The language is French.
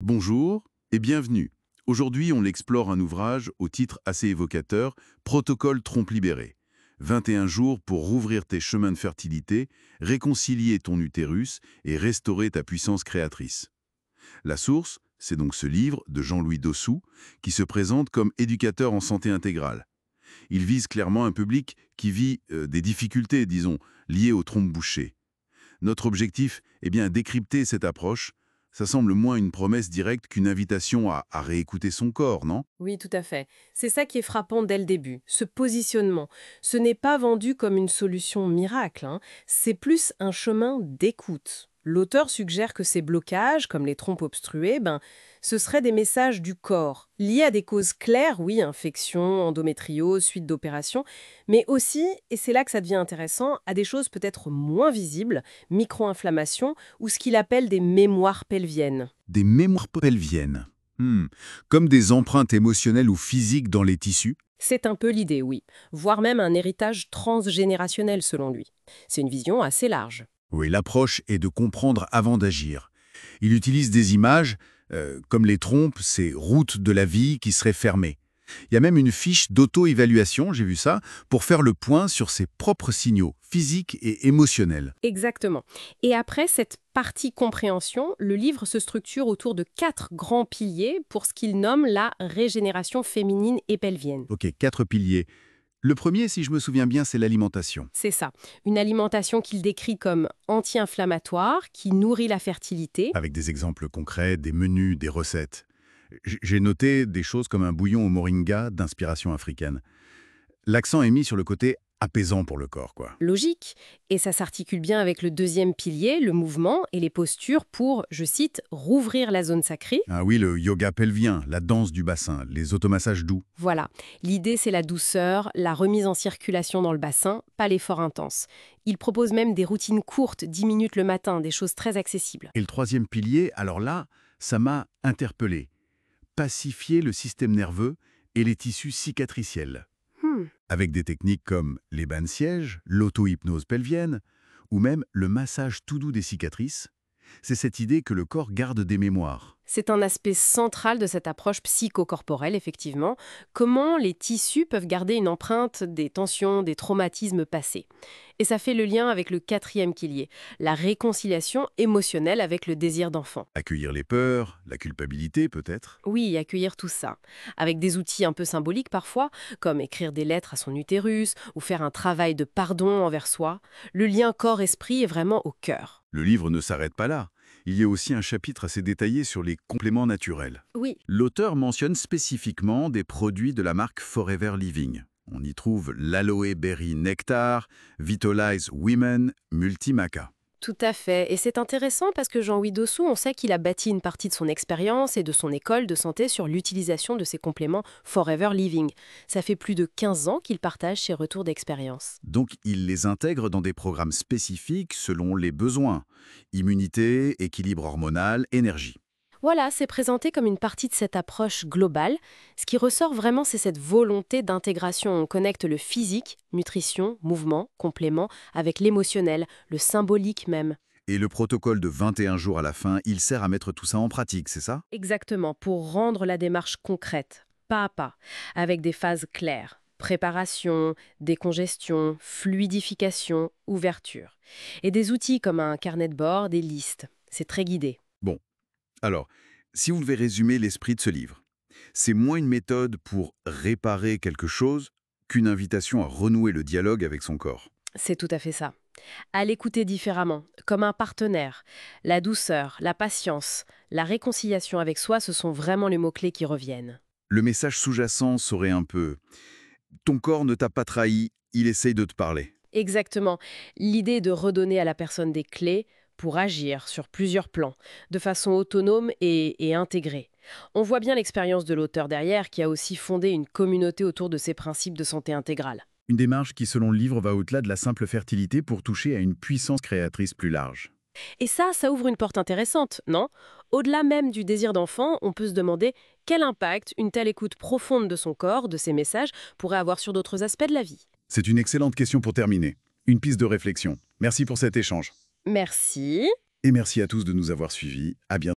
Bonjour et bienvenue. Aujourd'hui, on explore un ouvrage au titre assez évocateur, Protocole trompe-libéré. 21 jours pour rouvrir tes chemins de fertilité, réconcilier ton utérus et restaurer ta puissance créatrice. La source, c'est donc ce livre de Jean-Louis Dossou, qui se présente comme éducateur en santé intégrale. Il vise clairement un public qui vit des difficultés, disons, liées aux trompes bouchées. Notre objectif est bien décrypter cette approche. Ça semble moins une promesse directe qu'une invitation à réécouter son corps, non? Oui, tout à fait. C'est ça qui est frappant dès le début, ce positionnement. Ce n'est pas vendu comme une solution miracle, hein. C'est plus un chemin d'écoute. L'auteur suggère que ces blocages, comme les trompes obstruées, ce seraient des messages du corps, liés à des causes claires, oui, infection, endométriose, suite d'opération, mais aussi, et c'est là que ça devient intéressant, à des choses peut-être moins visibles, micro-inflammation, ou ce qu'il appelle des mémoires pelviennes. Des mémoires pelviennes. Comme des empreintes émotionnelles ou physiques dans les tissus? C'est un peu l'idée, oui, voire même un héritage transgénérationnel selon lui. C'est une vision assez large. Oui, l'approche est de comprendre avant d'agir. Il utilise des images, comme les trompes, ces routes de la vie qui seraient fermées. Il y a même une fiche d'auto-évaluation, j'ai vu ça, pour faire le point sur ses propres signaux, physiques et émotionnels. Exactement. Et après cette partie compréhension, le livre se structure autour de 4 grands piliers pour ce qu'il nomme la régénération féminine et pelvienne. Ok, 4 piliers. Le premier, si je me souviens bien, c'est l'alimentation. C'est ça, une alimentation qu'il décrit comme anti-inflammatoire, qui nourrit la fertilité. Avec des exemples concrets, des menus, des recettes. J'ai noté des choses comme un bouillon au moringa d'inspiration africaine. L'accent est mis sur le côté apaisant pour le corps, quoi. Logique. Et ça s'articule bien avec le deuxième pilier, le mouvement et les postures pour, je cite, rouvrir la zone sacrée. Ah oui, le yoga pelvien, la danse du bassin, les automassages doux. Voilà. L'idée, c'est la douceur, la remise en circulation dans le bassin, pas l'effort intense. Il propose même des routines courtes, 10 minutes le matin, des choses très accessibles. Et le troisième pilier, alors là, ça m'a interpellé. Pacifier le système nerveux et les tissus cicatriciels. Hmm. Avec des techniques comme les bains de siège, l'auto-hypnose pelvienne, ou même le massage tout doux des cicatrices. C'est cette idée que le corps garde des mémoires. C'est un aspect central de cette approche psychocorporelle, effectivement. Comment les tissus peuvent garder une empreinte des tensions, des traumatismes passés. Et ça fait le lien avec le quatrième pilier, la réconciliation émotionnelle avec le désir d'enfant. Accueillir les peurs, la culpabilité peut-être. Oui, accueillir tout ça, avec des outils un peu symboliques parfois, comme écrire des lettres à son utérus ou faire un travail de pardon envers soi. Le lien corps-esprit est vraiment au cœur. Le livre ne s'arrête pas là. Il y a aussi un chapitre assez détaillé sur les compléments naturels. Oui, L'auteur mentionne spécifiquement des produits de la marque Forever Living. On y trouve l'Aloe Berry Nectar, Vitalize Women, Multimaca. tout à fait. Et c'est intéressant parce que Jean-Louis Dossou, on sait qu'il a bâti une partie de son expérience et de son école de santé sur l'utilisation de ces compléments Forever Living. Ça fait plus de 15 ans qu'il partage ses retours d'expérience. Donc il les intègre dans des programmes spécifiques selon les besoins. Immunité, équilibre hormonal, énergie. Voilà, c'est présenté comme une partie de cette approche globale. Ce qui ressort vraiment, c'est cette volonté d'intégration. On connecte le physique, nutrition, mouvement, complément, avec l'émotionnel, le symbolique même. Et le protocole de 21 jours à la fin, il sert à mettre tout ça en pratique, c'est ça? Exactement, pour rendre la démarche concrète, pas à pas, avec des phases claires. Préparation, décongestion, fluidification, ouverture. Et des outils comme un carnet de bord, des listes. C'est très guidé. Bon, alors, si vous devez résumer l'esprit de ce livre, c'est moins une méthode pour réparer quelque chose qu'une invitation à renouer le dialogue avec son corps. C'est tout à fait ça. À l'écouter différemment, comme un partenaire. La douceur, la patience, la réconciliation avec soi, ce sont vraiment les mots-clés qui reviennent. Le message sous-jacent serait un peu «Ton corps ne t'a pas trahi, il essaye de te parler». Exactement. L'idée est de redonner à la personne des clés pour agir sur plusieurs plans, de façon autonome et intégrée. On voit bien l'expérience de l'auteur derrière qui a aussi fondé une communauté autour de ces principes de santé intégrale. Une démarche qui, selon le livre, va au-delà de la simple fertilité pour toucher à une puissance créatrice plus large. Et ça ouvre une porte intéressante, non? Au-delà même du désir d'enfant, on peut se demander quel impact une telle écoute profonde de son corps, de ses messages, pourrait avoir sur d'autres aspects de la vie. C'est une excellente question pour terminer. Une piste de réflexion. Merci pour cet échange. Merci. Et merci à tous de nous avoir suivis. À bientôt.